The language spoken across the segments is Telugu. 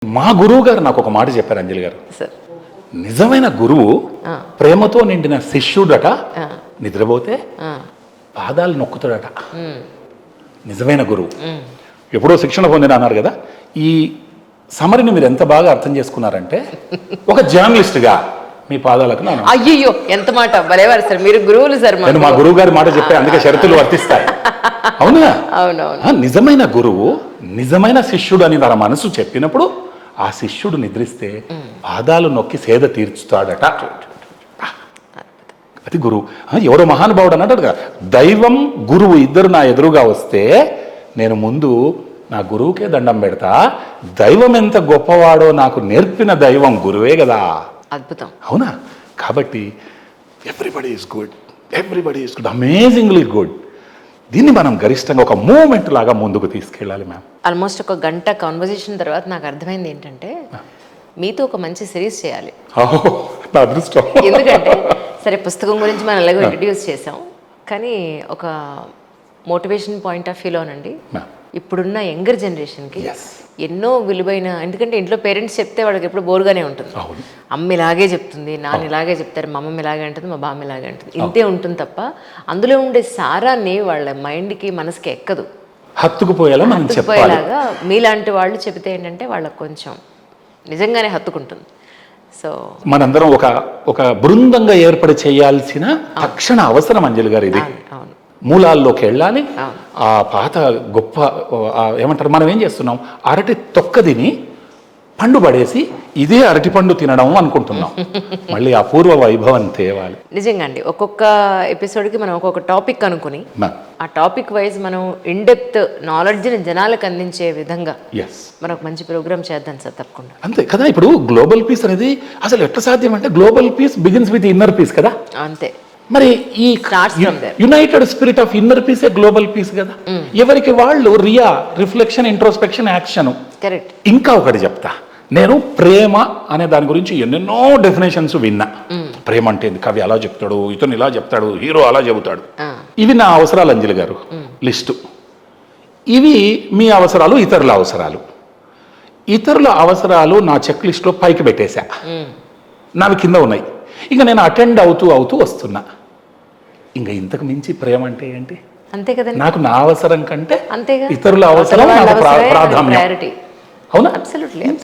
మా గురువు గారు నాకు ఒక మాట చెప్పారు అంజలి గారు. సార్ నిజమైన గురువు ప్రేమతో నిండిన శిష్యుడట నిద్రపోతే పాదాలు నొక్కుతాడట. నిజమైన గురువు. ఎప్పుడో శిక్షణ పొందిన అన్నారు కదా. ఈ సమరిని మీరు ఎంత బాగా అర్థం చేసుకున్నారంటే ఒక జర్నలిస్ట్గా మీ పాదాలకు నాను. అయ్యో ఎంత మాట భలేవారు సార్, మీరు గురువులు సార్. నేను మా గురువు గారి మాట చెప్పే, అందుకే షరతులు వర్తిస్తాయి. అవునా? అవునవును. నిజమైన గురువు నిజమైన శిష్యుడు అని తన మనసు చెప్పినప్పుడు ఆ శిష్యుడు నిద్రిస్తే పాదాలు నొక్కి సేద తీర్చుతాడట. అది గురువు. ఎవరో మహానుభావుడు అన్నాడు కదా, దైవం గురువు ఇద్దరు నా ఎదురుగా వస్తే నేను ముందు నా గురువుకే దండం పెడతా. దైవం ఎంత గొప్పవాడో నాకు నేర్పిన దైవం గురువే కదా. అద్భుతం. అవునా? కాబట్టి everybody is good, everybody is good, amazingly good. దీన్ని మనం గరిష్టంగా ఒక మూమెంట్ లాగా ముందుకు తీసుకెళ్ళాలి మ్యామ్. ఆల్మోస్ట్ ఒక గంట కాన్వర్జేషన్ తర్వాత నాకు అర్థమైంది ఏంటంటే మీతో ఒక మంచి సిరీస్ చేయాలి. నా అదృష్టం. ఎందుకంటే సరే పుస్తకం గురించి మనం ఎలాగో ఇంట్రడ్యూస్ చేసాం, కానీ ఒక మోటివేషన్ పాయింట్ ఆఫ్ వ్యూలోనండి ఇప్పుడున్న యంగర్ జనరేషన్కి ఎన్నో విలువైన, ఎందుకంటే ఇంట్లో పేరెంట్స్ చెప్తే వాళ్ళకి ఎప్పుడు బోర్గానే ఉంటుంది. అమ్మ ఇలాగే చెప్తుంది, నాన్న ఇలాగే చెప్తారు, మా అమ్మమ్మ ఇలాగే అంటుంది, మా బామ్మ ఇలాగే అంటుంది, ఇంతే ఉంటుంది తప్ప అందులో ఉండే సారాన్ని వాళ్ళ మైండ్కి మనసుకి ఎక్కదు. హత్తుకుపోయేలాగా మీలాంటి వాళ్ళు చెబితే ఏంటంటే వాళ్ళకి కొంచెం నిజంగానే హత్తుకుంటుంది. సో మనందరం ఒక బృందంగా ఏర్పడి చేయాల్సిన తక్షణ అవసరం అంజలి గారు ఇది. అవును, మూలాల్లోకి వెళ్ళాలి. ఆ పాత గొప్ప ఏమంటారు, మనం ఏం చేస్తున్నాం, అరటి తొక్క తిని పండు పడేసి ఇదే అరటి పండు తినడం అనుకుంటున్నాం. మళ్ళీ ఆ పూర్వ వైభవం తేవాలి. నిజంగా అండి, ఒక్కొక్క ఎపిసోడ్కి మనం ఒక్కొక్క టాపిక్ అనుకుని ఆ టాపిక్ వైజ్ మనం ఇన్ డెప్త్ నాలెడ్జ్ని జనాలకు అందించే విధంగా మనం ఒక మంచి ప్రోగ్రామ్ చేద్దాం సార్, తప్పకుండా. అంతే కదా. ఇప్పుడు గ్లోబల్ పీస్ అనేది అసలు ఎట్లా సాధ్యం అంటే global peace begins with inner peace కదా. అంతే. మరి ఈ యునైటెడ్ స్పిరిట్ ఆఫ్ ఇన్నర్ పీసే గ్లోబల్ పీస్ కదా. ఎవరికి వాళ్ళు రిఫ్లెక్షన్, ఇంట్రోస్పెక్షన్, యాక్షన్. కరెక్ట్. ఇంకా ఒకటి చెప్తా, నేను ప్రేమ అనే దాని గురించి ఎన్నెన్నో డెఫినేషన్స్ విన్నా. ప్రేమ అంటే కవి అలా చెప్తాడు, ఇతను ఇలా చెప్తాడు, హీరో అలా చెబుతాడు. ఇవి నా అవసరాలు అంజలి గారు లిస్టు. ఇవి మీ అవసరాలు, ఇతరుల అవసరాలు. ఇతరుల అవసరాలు నా చెక్ లిస్ట్లో పైకి పెట్టేశా, నావి కింద ఉన్నాయి. ఇంకా నేను అటెండ్ అవుతూ వస్తున్నా. ఇంకా ఇంతకు మించి ప్రేమ అంటే ఏంటి? అంతే కదా. నాకు నా అవసరం కంటే అంతేగా ఇతరుల అవసరం నాకు ప్రాధాన్యం. అవునా?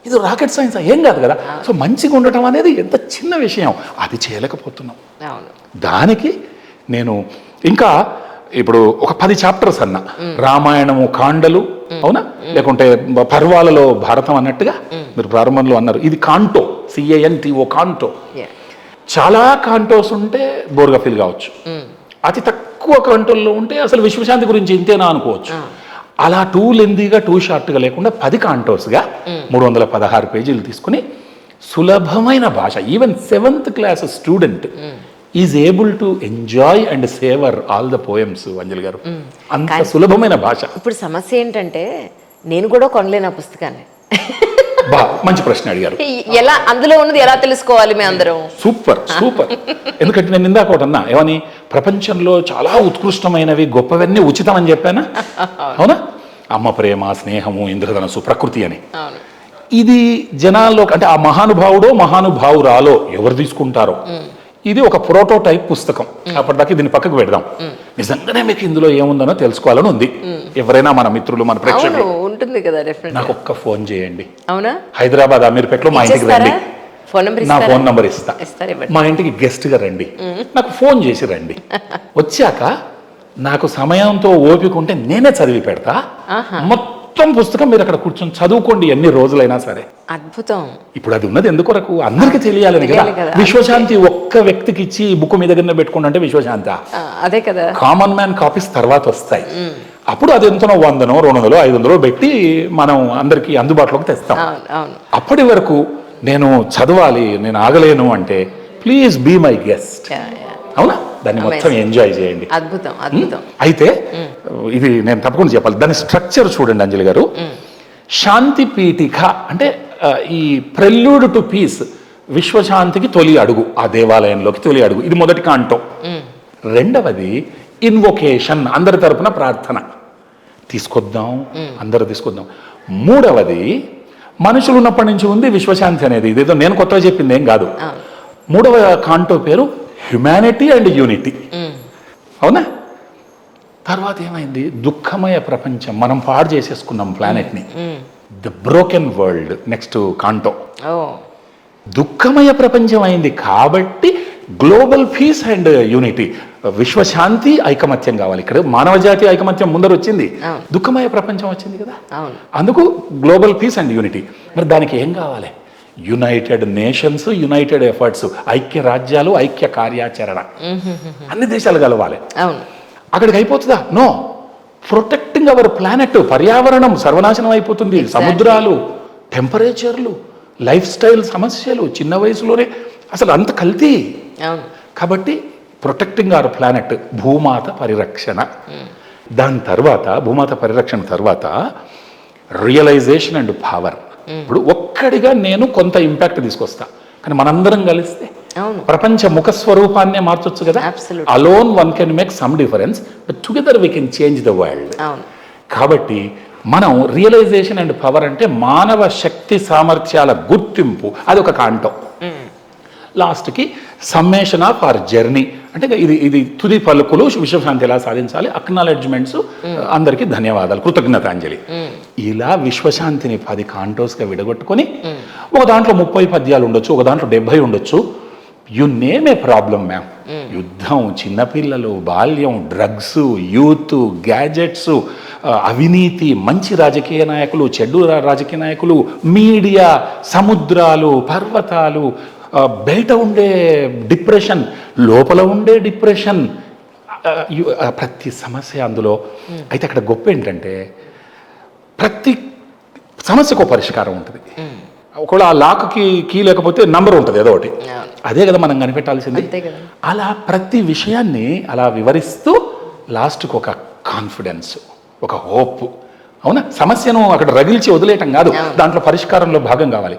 ఇది రాకెట్ సైన్స్ ఏం కాదు కదా. సో మంచిగా ఉండటం అనేది ఎంత చిన్న విషయం, అది చేయలేకపోతున్నాం. దానికి నేను ఇంకా ఇప్పుడు ఒక 10 చాప్టర్స్ అన్నా, రామాయణము కాండలు, అవునా, లేకుంటే పర్వాలలో భారతం అన్నట్టుగా మీరు ప్రారంభంలో అన్నారు. ఇది కాంటో, CANTO, కాంటో. చాలా కాంటోస్ ఉంటే బోర్గా ఫీల్ కావచ్చు. అతి తక్కువ కాంటోల్లో ఉంటే అసలు విశ్వశాంతి గురించి ఇంతేనా అనుకోవచ్చు. అలా టూ లెందీగా, టూ షార్ట్గా లేకుండా 10 కాంటోస్గా 316 పేజీలు తీసుకుని సులభమైన భాష, even 7th class student is able to enjoy and savour all the poems. Anjali గారు, అంత సులభమైన భాష. ఇప్పుడు సమస్య ఏంటంటే నేను కూడా కొనలేను ఆ పుస్తకాన్ని. మంచి ప్రశ్న అడిగారు. ఎలా అందులో ఉన్నది ఎలా తెలుసుకోవాలి మీ అందరం? సూపర్. ఎందుకంటే నేను ఇందాక ఒకటి అన్నా, ఏమని, ప్రపంచంలో చాలా ఉత్కృష్టమైనవి గొప్పవన్నీ ఉచితం అని చెప్పానా? అవునా? అమ్మ ప్రేమ, స్నేహము, ఇంద్రధనస్సు, ప్రకృతి అని. ఇది జనాల్లో అంటే ఆ మహానుభావుడో మహానుభావురాలో ఎవరు తీసుకుంటారో, ఇది ఒక ప్రోటోటైప్ పుస్తకం. అప్పటిదాకా దీన్ని పక్కకు పెడదాం. నిజంగానే మీకు ఇందులో ఏముందనో తెలుసుకోవాలని ఉంది. ఎవరైనా మన మిత్రులు, మన ప్రేక్షకులు ఉంటుంది కదా, నాకు ఒక్క ఫోన్ చేయండి. అవునా? హైదరాబాద్ అమీర్పేటలో మా ఇంటికి రండి. నా ఫోన్ నంబర్ ఇస్తా. మా ఇంటికి గెస్ట్ గా రండి, నాకు ఫోన్ చేసి రండి. వచ్చాక నాకు సమయంతో ఓపిక ఉంటే నేనే చదివి పెడతా. మొత్తం పుస్తకం మీరు అక్కడ కూర్చొని చదువుకోండి ఎన్ని రోజులైనా సరే. అద్భుతం. ఇప్పుడు అది ఉన్నది ఎందుకొరకు, అందరికి తెలియాలని కదా. విశ్వశాంతి ఒక్క వ్యక్తికి ఇచ్చి బుక్ మీ దగ్గర పెట్టుకోండి అంటే విశ్వశాంతి. అదే కదా. కామన్ మ్యాన్ కాపీస్ తర్వాత వస్తాయి. అప్పుడు అది ఎంతనో 100, 200, 500 పెట్టి మనం అందరికి అందుబాటులోకి తెస్తాం. అప్పటి వరకు నేను చదవాలి, నేను ఆగలేను అంటే ప్లీజ్ బీ మై గెస్ట్. అవునా? దాన్ని మొత్తం ఎంజాయ్ చేయండి. అద్భుతం. అయితే ఇది నేను తప్పకుండా చెప్పాలి. దాని స్ట్రక్చర్ చూడండి అంజలి గారు. శాంతి పీఠిక అంటే ఈ ప్రెల్యూడ్ టు పీస్, విశ్వశాంతికి తొలి అడుగు, ఆ దేవాలయంలోకి తొలి అడుగు. ఇది మొదటి కాంటో. రెండవది ఇన్వొకేషన్, అందరి తరపున ప్రార్థన తీసుకొద్దాం, అందరూ తీసుకొద్దాం. మూడవది మనుషులు ఉన్నప్పటి నుంచి ఉంది విశ్వశాంతి అనేది. ఇదేదో నేను కొత్తగా చెప్పింది ఏం కాదు. మూడవ కాంటో పేరు హ్యుమానిటీ అండ్ యూనిటీ. అవునా? తర్వాత ఏమైంది? దుఃఖమయ ప్రపంచం, మనం పాడు చేసేసుకున్నాం ప్లానెట్ని. The broken world next canto. దుఃఖమయ ప్రపంచం అయింది కాబట్టి గ్లోబల్ పీస్ అండ్ యూనిటీ, విశ్వశాంతి, ఐకమత్యం కావాలి. ఇక్కడ మానవ జాతి ఐకమత్యం ముందర వచ్చింది, దుఃఖమయ ప్రపంచం వచ్చింది కదా. అందుకు గ్లోబల్ పీస్ అండ్ యూనిటీ. మరి దానికి ఏం కావాలి? యునైటెడ్ నేషన్స్, యునైటెడ్ ఎఫర్ట్స్, ఐక్య రాజ్యాలు, ఐక్య కార్యాచరణ, అన్ని దేశాలు కలవాలి. అక్కడికి అయిపోతుందా? నో. ప్రొటెక్టింగ్ అవర్ ప్లానెట్, పర్యావరణం సర్వనాశనం అయిపోతుంది. సముద్రాలు, టెంపరేచర్లు, లైఫ్ స్టైల్ సమస్యలు, చిన్న వయసులోనే అసలు అంత కల్తీ. కాబట్టి ప్రొటెక్టింగ్ అవర్ ప్లానెట్, భూమాత పరిరక్షణ. దాని తర్వాత భూమాత పరిరక్షణ తర్వాత రియలైజేషన్ అండ్ పవర్. ఇప్పుడు ఒక్కడిగా నేను కొంత ఇంపాక్ట్ తీసుకొస్తా, కానీ మనందరం కలిస్తే ప్రపంచ ముఖ స్వరూపాన్నే మార్చొచ్చు కదా. Alone one can make some difference, but together we can change the world. కాబట్టి మనం రియలైజేషన్ అండ్ పవర్ అంటే మానవ శక్తి సామర్థ్యాల గుర్తింపు, అది ఒక కాంటో. లాస్ట్కి సమ్మేషన్ ఆఫ్ అవర్ జర్నీ, అంటే ఇది తుది పలుకులు, విశ్వశాంతి ఎలా సాధించాలి, అక్నాలెడ్జ్మెంట్స్, అందరికీ ధన్యవాదాలు, కృతజ్ఞతాంజలి. ఇలా విశ్వశాంతిని 10 కాంటోస్గా విడగొట్టుకొని ఒక దాంట్లో 30 పద్యాలు ఉండొచ్చు, ఒక దాంట్లో 70 ఉండొచ్చు. You name A problem ma'am. యుద్ధం, చిన్నపిల్లలు, బాల్యం, డ్రగ్స్, యూత్, గ్యాజెట్స్, అవినీతి, మంచి రాజకీయ నాయకులు, చెడ్డు రాజకీయ నాయకులు, మీడియా, సముద్రాలు, పర్వతాలు, బయట ఉండే డిప్రెషన్, లోపల ఉండే డిప్రెషన్, ప్రతి సమస్య అందులో. అయితే అక్కడ గొప్ప ఏంటంటే ప్రతి సమస్యకు పరిష్కారం ఉంటుంది. ఒకవేళ ఆ లాక్కి కీ లేకపోతే నంబర్ ఉంటుంది ఏదో ఒకటి. అదే కదా మనం కనిపెట్టాల్సింది. అలా ప్రతి విషయాన్ని అలా వివరిస్తూ లాస్ట్కి ఒక కాన్ఫిడెన్స్, ఒక హోప్. అవునా? సమస్యను అక్కడ రగిల్చి వదిలేయటం కాదు, దాంట్లో పరిష్కారంలో భాగం కావాలి.